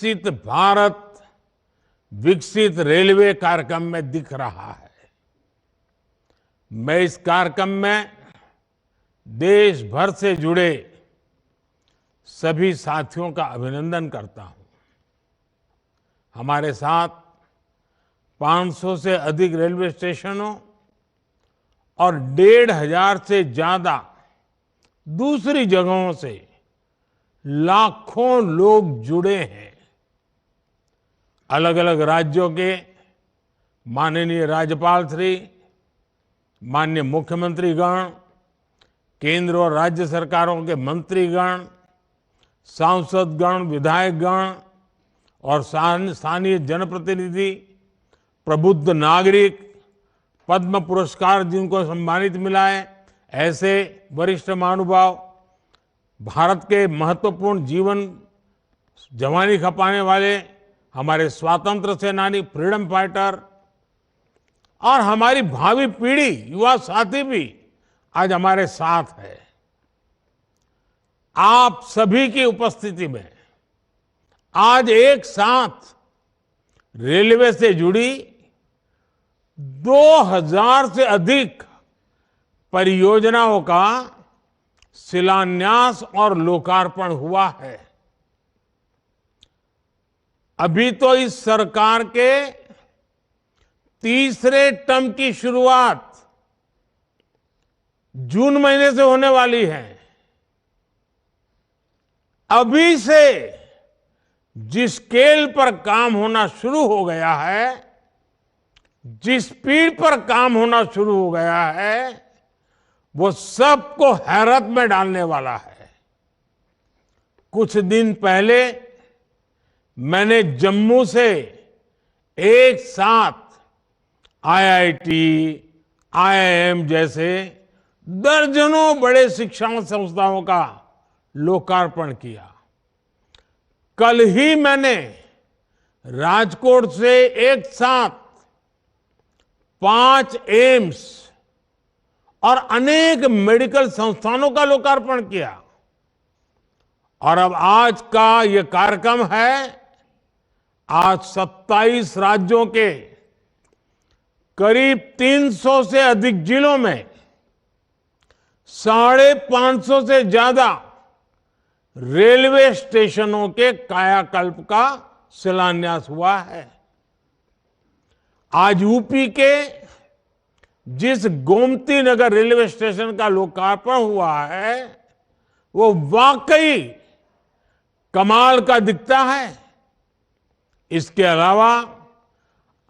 विकसित भारत विकसित रेलवे कार्यक्रम में दिख रहा है। मैं इस कार्यक्रम में देश भर से जुड़े सभी साथियों का अभिनंदन करता हूं। हमारे साथ 500 से अधिक रेलवे स्टेशनों और 1,500 से ज्यादा दूसरी जगहों से लाखों लोग जुड़े हैं। अलग अलग राज्यों के माननीय राज्यपाल श्री, माननीय मुख्यमंत्रीगण, केंद्र और राज्य सरकारों के मंत्रीगण, सांसदगण, विधायकगण और स्थानीय जनप्रतिनिधि, प्रबुद्ध नागरिक, पद्म पुरस्कार जिनको सम्मानित मिला है, ऐसे वरिष्ठ महानुभाव, भारत के महत्वपूर्ण जीवन जवानी खपाने वाले हमारे स्वतंत्र सेनानी, फ्रीडम फाइटर और हमारी भावी पीढ़ी, युवा साथी भी आज हमारे साथ है। आप सभी की उपस्थिति में आज एक साथ रेलवे से जुड़ी 2000 से अधिक परियोजनाओं का शिलान्यास और लोकार्पण हुआ है। अभी तो इस सरकार के तीसरे टर्म की शुरुआत जून महीने से होने वाली है। अभी से जिस स्केल पर काम होना शुरू हो गया है, जिस स्पीड पर काम होना शुरू हो गया है, वो सबको हैरत में डालने वाला है। कुछ दिन पहले मैंने जम्मू से एक साथ आईआईटी, आईआईएम जैसे दर्जनों बड़े शिक्षा संस्थाओं का लोकार्पण किया। कल ही मैंने राजकोट से एक साथ 5 एम्स और अनेक मेडिकल संस्थानों का लोकार्पण किया। और अब आज का ये कार्यक्रम है, आज 27 राज्यों के करीब 300 से अधिक जिलों में 550 से ज्यादा रेलवे स्टेशनों के कायाकल्प का शिलान्यास हुआ है। आज यूपी के जिस गोमती नगर रेलवे स्टेशन का लोकार्पण हुआ है, वो वाकई कमाल का दिखता है। इसके अलावा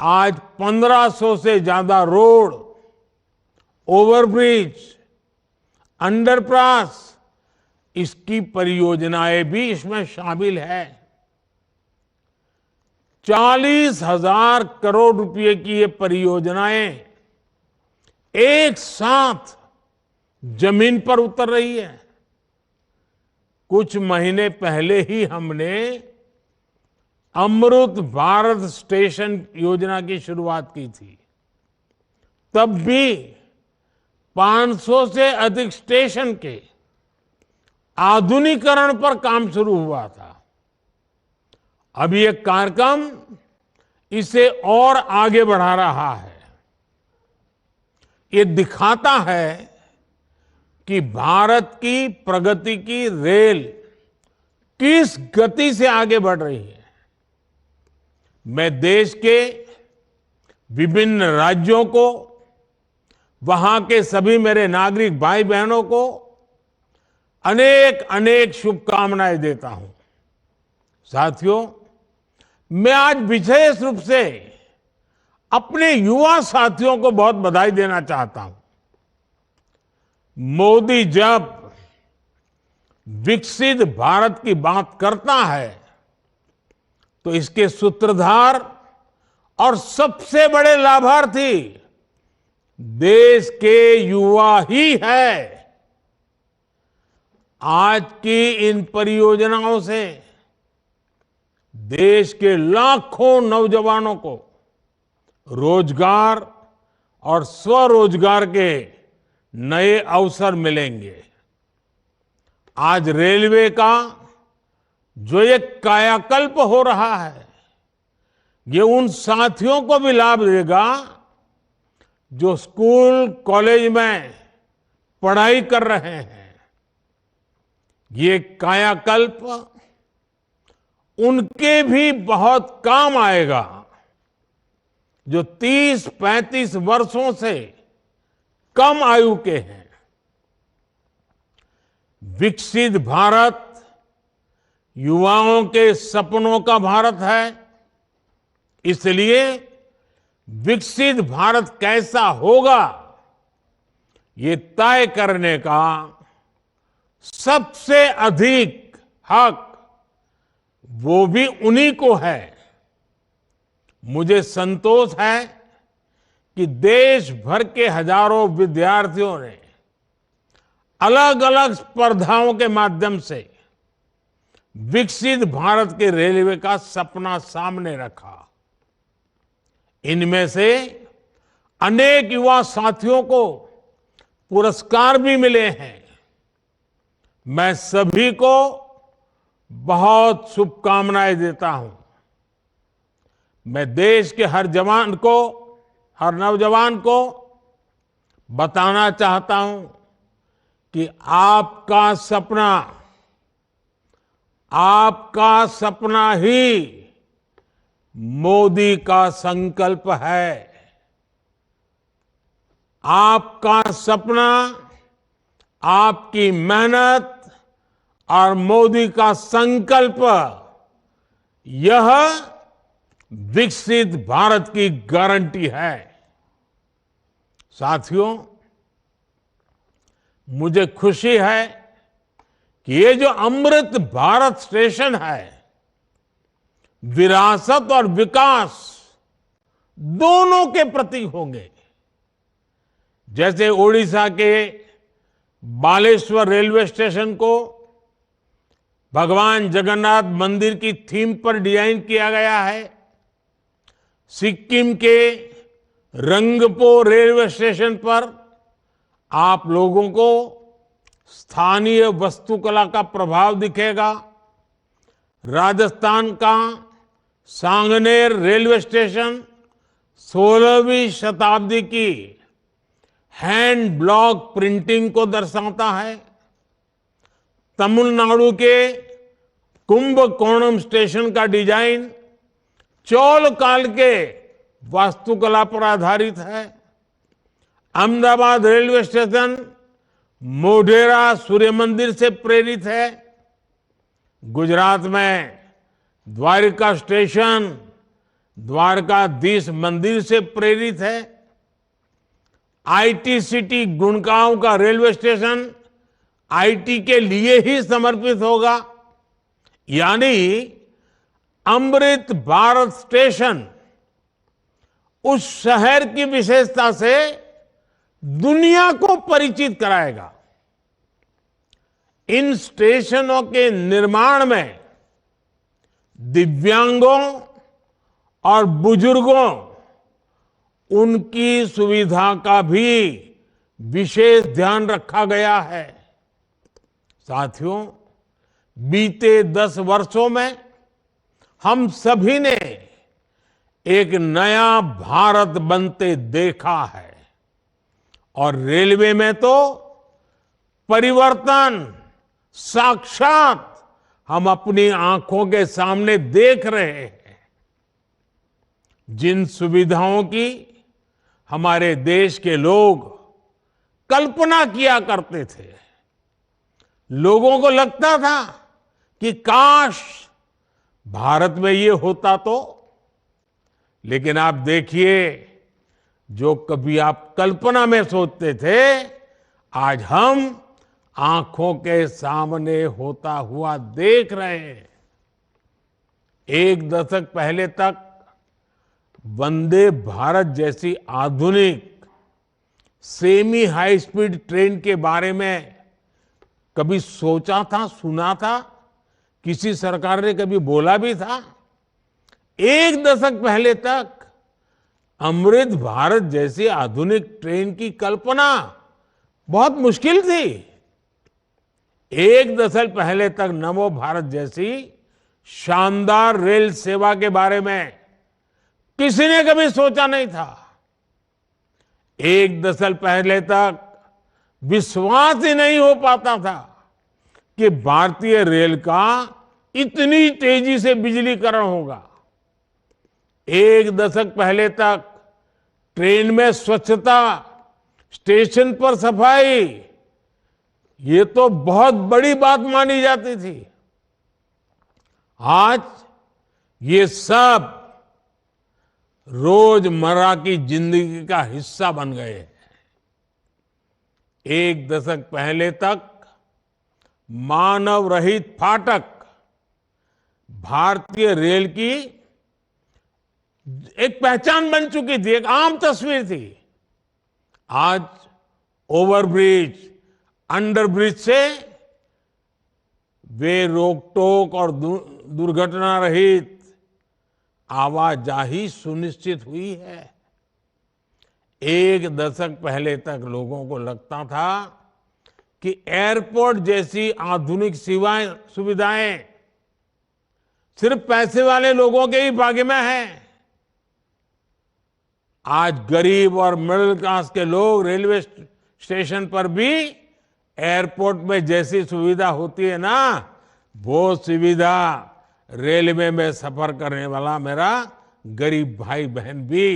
आज 1500 से ज्यादा रोड, ओवरब्रिज, अंडरपास, इसकी परियोजनाएं भी इसमें शामिल है। 40,000 करोड़ रुपए की ये परियोजनाएं एक साथ जमीन पर उतर रही है। कुछ महीने पहले ही हमने अमृत भारत स्टेशन योजना की शुरुआत की थी। तब भी 500 से अधिक स्टेशन के आधुनिकीकरण पर काम शुरू हुआ था। अब ये कार्यक्रम इसे और आगे बढ़ा रहा है। ये दिखाता है कि भारत की प्रगति की रेल किस गति से आगे बढ़ रही है। मैं देश के विभिन्न राज्यों को, वहां के सभी मेरे नागरिक भाई बहनों को अनेक अनेक शुभकामनाएं देता हूं। साथियों, मैं आज विशेष रूप से अपने युवा साथियों को बहुत बधाई देना चाहता हूं। मोदी जब विकसित भारत की बात करता है तो इसके सूत्रधार और सबसे बड़े लाभार्थी देश के युवा ही है। आज की इन परियोजनाओं से देश के लाखों नौजवानों को रोजगार और स्वरोजगार के नए अवसर मिलेंगे। आज रेलवे का जो ये कायाकल्प हो रहा है, ये उन साथियों को भी लाभ देगा जो स्कूल कॉलेज में पढ़ाई कर रहे हैं। ये कायाकल्प उनके भी बहुत काम आएगा जो 30-35 वर्षों से कम आयु के हैं। विकसित भारत युवाओं के सपनों का भारत है। इसलिए विकसित भारत कैसा होगा, ये तय करने का सबसे अधिक हक वो भी उन्हीं को है। मुझे संतोष है कि देश भर के हजारों विद्यार्थियों ने अलग अलग स्पर्धाओं के माध्यम से विकसित भारत के रेलवे का सपना सामने रखा। इनमें से अनेक युवा साथियों को पुरस्कार भी मिले हैं। मैं सभी को बहुत शुभकामनाएं देता हूं। मैं देश के हर जवान को, हर नौजवान को बताना चाहता हूं कि आपका सपना ही मोदी का संकल्प है। आपका सपना, आपकी मेहनत और मोदी का संकल्प, यह विकसित भारत की गारंटी है। साथियों, मुझे खुशी है कि ये जो अमृत भारत स्टेशन है, विरासत और विकास दोनों के प्रतीक होंगे। जैसे ओडिशा के बालेश्वर रेलवे स्टेशन को भगवान जगन्नाथ मंदिर की थीम पर डिजाइन किया गया है, सिक्किम के रंगपो रेलवे स्टेशन पर आप लोगों को स्थानीय वास्तुकला का प्रभाव दिखेगा। राजस्थान का सांगनेर रेलवे स्टेशन 16वीं शताब्दी की हैंड ब्लॉक प्रिंटिंग को दर्शाता है। तमिलनाडु के कुंभकोणम स्टेशन का डिजाइन चोल काल के वास्तुकला पर आधारित है। अहमदाबाद रेलवे स्टेशन मोढेरा सूर्य मंदिर से प्रेरित है। गुजरात में द्वारका स्टेशन द्वारकाधीश मंदिर से प्रेरित है। आईटी सिटी गुड़गांव का रेलवे स्टेशन आईटी के लिए ही समर्पित होगा। यानी अमृत भारत स्टेशन उस शहर की विशेषता से दुनिया को परिचित कराएगा। इन स्टेशनों के निर्माण में दिव्यांगों और बुजुर्गों, उनकी सुविधा का भी विशेष ध्यान रखा गया है। साथियों, बीते 10 वर्षों में हम सभी ने एक नया भारत बनते देखा है और रेलवे में तो परिवर्तन साक्षात हम अपनी आंखों के सामने देख रहे हैं। जिन सुविधाओं की हमारे देश के लोग कल्पना किया करते थे, लोगों को लगता था कि काश भारत में ये होता तो। लेकिन आप देखिए, जो कभी आप कल्पना में सोचते थे, आज हम आंखों के सामने होता हुआ देख रहे हैं। एक दशक पहले तक वंदे भारत जैसी आधुनिक सेमी हाई स्पीड ट्रेन के बारे में कभी सोचा था, सुना था? किसी सरकार ने कभी बोला भी था? एक दशक पहले तक अमृत भारत जैसी आधुनिक ट्रेन की कल्पना बहुत मुश्किल थी। एक दशक पहले तक नमो भारत जैसी शानदार रेल सेवा के बारे में किसी ने कभी सोचा नहीं था। एक दशक पहले तक विश्वास ही नहीं हो पाता था कि भारतीय रेल का इतनी तेजी से बिजलीकरण होगा। एक दशक पहले तक ट्रेन में स्वच्छता, स्टेशन पर सफाई, ये तो बहुत बड़ी बात मानी जाती थी। आज ये सब रोजमर्रा की जिंदगी का हिस्सा बन गए हैं। एक दशक पहले तक मानव रहित फाटक भारतीय रेल की एक पहचान बन चुकी थी, एक आम तस्वीर थी। आज ओवरब्रिज, अंडरब्रिज से वे रोक टोक और दुर्घटना रहित आवाजाही सुनिश्चित हुई है। एक दशक पहले तक लोगों को लगता था कि एयरपोर्ट जैसी आधुनिक सुविधाएं सिर्फ पैसे वाले लोगों के ही भाग्य में है। आज गरीब और मिडिल क्लास के लोग रेलवे स्टेशन पर भी एयरपोर्ट में जैसी सुविधा होती है ना, वो सुविधा रेलवे में सफर करने वाला मेरा गरीब भाई बहन भी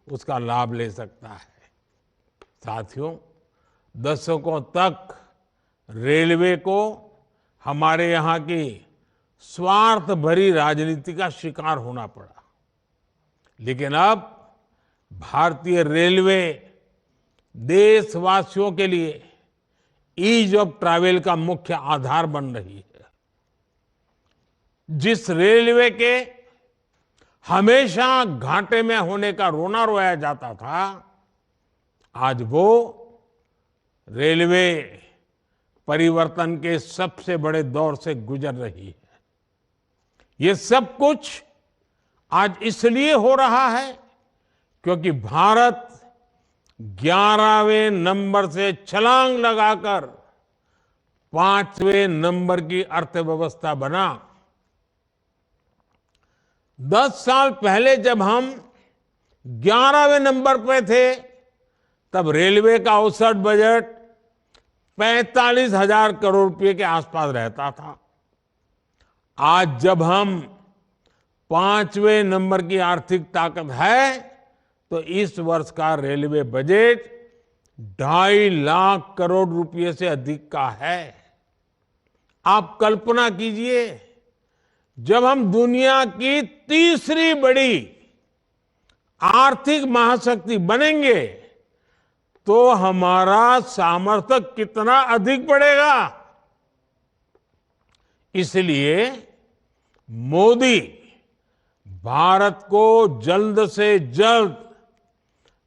उसका लाभ ले सकता है। साथियों, दशकों तक रेलवे को हमारे यहाँ की स्वार्थ भरी राजनीति का शिकार होना पड़ा, लेकिन अब भारतीय रेलवे देशवासियों के लिए ईज ऑफ ट्रैवल का मुख्य आधार बन रही है। जिस रेलवे के हमेशा घाटे में होने का रोना रोया जाता था, आज वो रेलवे परिवर्तन के सबसे बड़े दौर से गुजर रही है। ये सब कुछ आज इसलिए हो रहा है क्योंकि भारत 11वें नंबर से छलांग लगाकर 5वें नंबर की अर्थव्यवस्था बना। 10 साल पहले जब हम 11वें नंबर पे थे, तब रेलवे का औसत बजट 45,000 करोड़ रुपए के आसपास रहता था। आज जब हम 5वें नंबर की आर्थिक ताकत है, तो इस वर्ष का रेलवे बजट 2.5 लाख करोड़ रुपए से अधिक का है। आप कल्पना कीजिए, जब हम दुनिया की तीसरी बड़ी आर्थिक महाशक्ति बनेंगे तो हमारा सामर्थ्य कितना अधिक बढ़ेगा। इसलिए मोदी भारत को जल्द से जल्द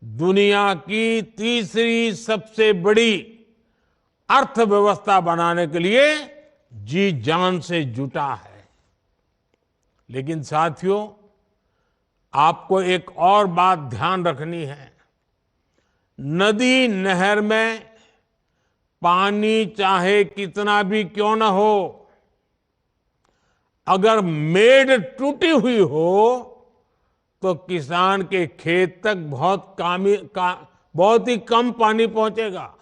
दुनिया की तीसरी सबसे बड़ी अर्थव्यवस्था बनाने के लिए जी जान से जुटा है। लेकिन साथियों, आपको एक और बात ध्यान रखनी है। नदी नहर में पानी चाहे कितना भी क्यों ना हो, अगर मेड़ टूटी हुई हो तो किसान के खेत तक बहुत ही कम पानी पहुंचेगा।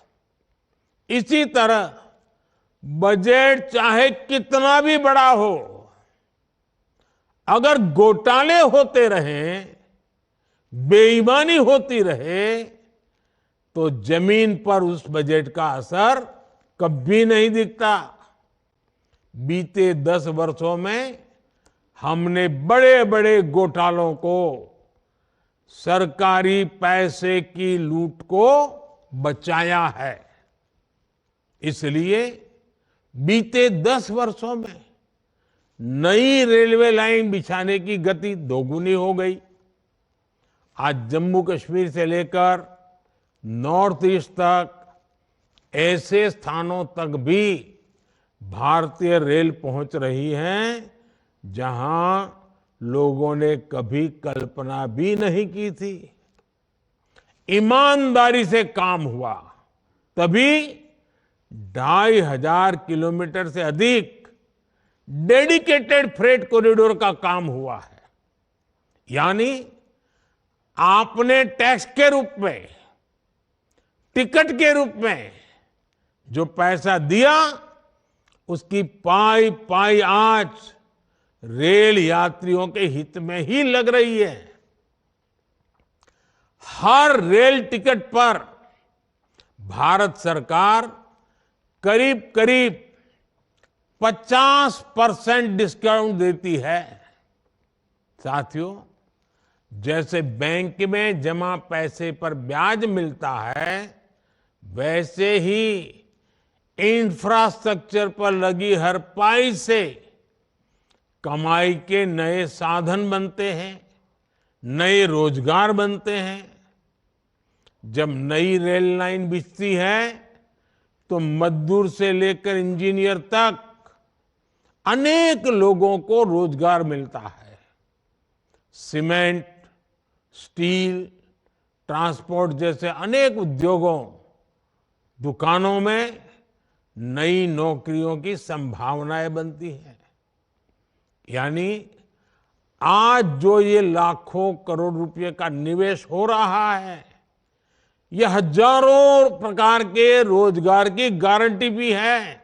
इसी तरह बजट चाहे कितना भी बड़ा हो, अगर घोटाले होते रहें, बेईमानी होती रहे, तो जमीन पर उस बजट का असर कभी नहीं दिखता। बीते 10 वर्षों में हमने बड़े बड़े घोटालों को, सरकारी पैसे की लूट को बचाया है। इसलिए बीते 10 वर्षों में नई रेलवे लाइन बिछाने की गति दोगुनी हो गई। आज जम्मू कश्मीर से लेकर नॉर्थ ईस्ट तक ऐसे स्थानों तक भी भारतीय रेल पहुंच रही है जहां लोगों ने कभी कल्पना भी नहीं की थी। ईमानदारी से काम हुआ, तभी 2,500 किलोमीटर से अधिक डेडिकेटेड फ्रेट कॉरिडोर का काम हुआ है। यानी आपने टैक्स के रूप में, टिकट के रूप में जो पैसा दिया, उसकी पाई पाई आज रेल यात्रियों के हित में ही लग रही है। हर रेल टिकट पर भारत सरकार करीब करीब 50% डिस्काउंट देती है। साथियों, जैसे बैंक में जमा पैसे पर ब्याज मिलता है, वैसे ही इंफ्रास्ट्रक्चर पर लगी हर पाई से कमाई के नए साधन बनते हैं, नए रोजगार बनते हैं। जब नई रेल लाइन बिछती है तो मजदूर से लेकर इंजीनियर तक अनेक लोगों को रोजगार मिलता है। सीमेंट, स्टील, ट्रांसपोर्ट जैसे अनेक उद्योगों, दुकानों में नई नौकरियों की संभावनाएं बनती हैं। यानी आज जो ये लाखों करोड़ रुपए का निवेश हो रहा है, ये हजारों प्रकार के रोजगार की गारंटी भी है।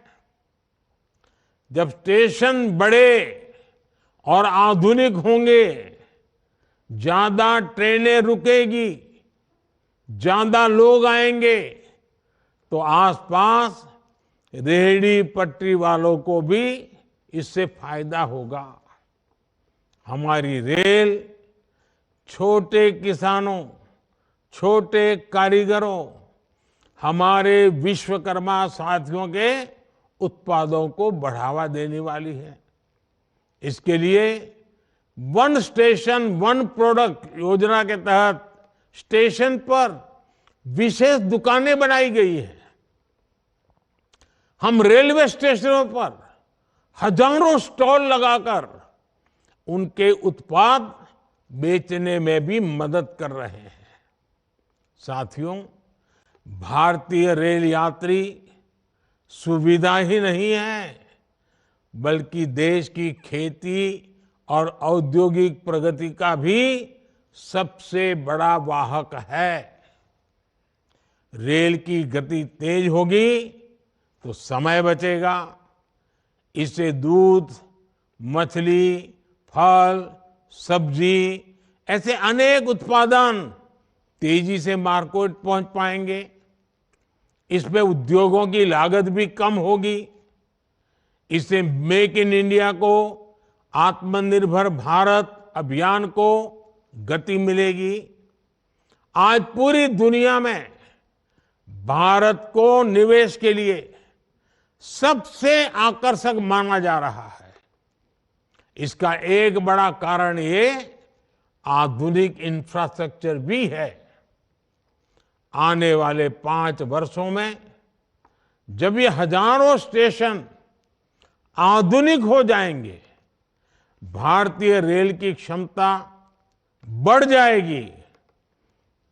जब स्टेशन बड़े और आधुनिक होंगे, ज्यादा ट्रेनें रुकेगी, ज्यादा लोग आएंगे, तो आसपास रेहड़ी पटरी वालों को भी इससे फायदा होगा। हमारी रेल छोटे किसानों, छोटे कारीगरों, हमारे विश्वकर्मा साथियों के उत्पादों को बढ़ावा देने वाली है। इसके लिए वन स्टेशन वन प्रोडक्ट योजना के तहत स्टेशन पर विशेष दुकानें बनाई गई है। हम रेलवे स्टेशनों पर हजारों स्टॉल लगाकर उनके उत्पाद बेचने में भी मदद कर रहे हैं। साथियों, भारतीय रेल यात्री सुविधा ही नहीं है, बल्कि देश की खेती और औद्योगिक प्रगति का भी सबसे बड़ा वाहक है। रेल की गति तेज होगी तो समय बचेगा। इससे दूध, मछली, फल, सब्जी ऐसे अनेक उत्पादन तेजी से मार्केट पहुंच पाएंगे। इसमें उद्योगों की लागत भी कम होगी। इससे मेक इन इंडिया को, आत्मनिर्भर भारत अभियान को गति मिलेगी। आज पूरी दुनिया में भारत को निवेश के लिए सबसे आकर्षक माना जा रहा है। इसका एक बड़ा कारण ये आधुनिक इंफ्रास्ट्रक्चर भी है। आने वाले 5 वर्षों में जब ये हजारों स्टेशन आधुनिक हो जाएंगे, भारतीय रेल की क्षमता बढ़ जाएगी,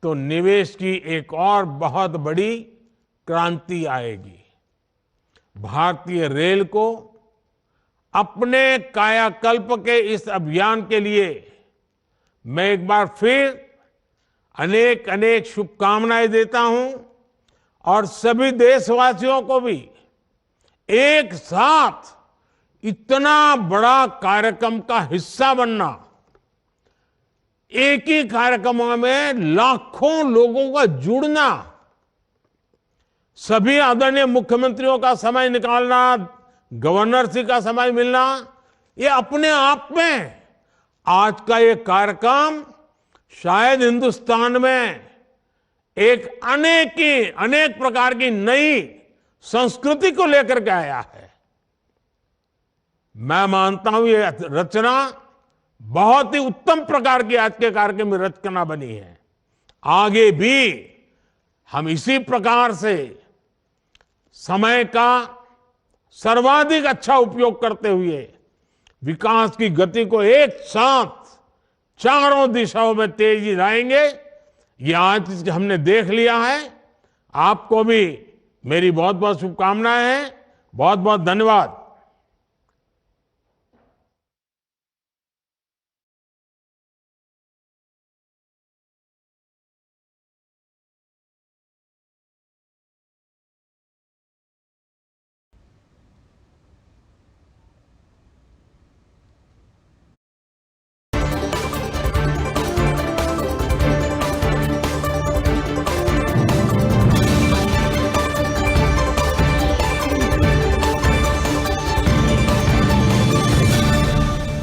तो निवेश की एक और बहुत बड़ी क्रांति आएगी। भारतीय रेल को अपने कायाकल्प के इस अभियान के लिए मैं एक बार फिर अनेक अनेक शुभकामनाएं देता हूं और सभी देशवासियों को भी एक साथ इतना बड़ा कार्यक्रम का हिस्सा बनना, एक ही कार्यक्रम में लाखों लोगों का जुड़ना, सभी आदरणीय मुख्यमंत्रियों का समय निकालना, गवर्नर जी का समय मिलना, ये अपने आप में आज का ये कार्यक्रम शायद हिंदुस्तान में एक अनेक प्रकार की नई संस्कृति को लेकर के आया है। मैं मानता हूं ये रचना बहुत ही उत्तम प्रकार की आज के कार्यक्रम में रचना बनी है। आगे भी हम इसी प्रकार से समय का सर्वाधिक अच्छा उपयोग करते हुए विकास की गति को एक साथ चारों दिशाओं में तेजी लाएंगे। ये आज हमने देख लिया है। आपको भी मेरी बहुत बहुत शुभकामनाएं हैं। बहुत बहुत धन्यवाद।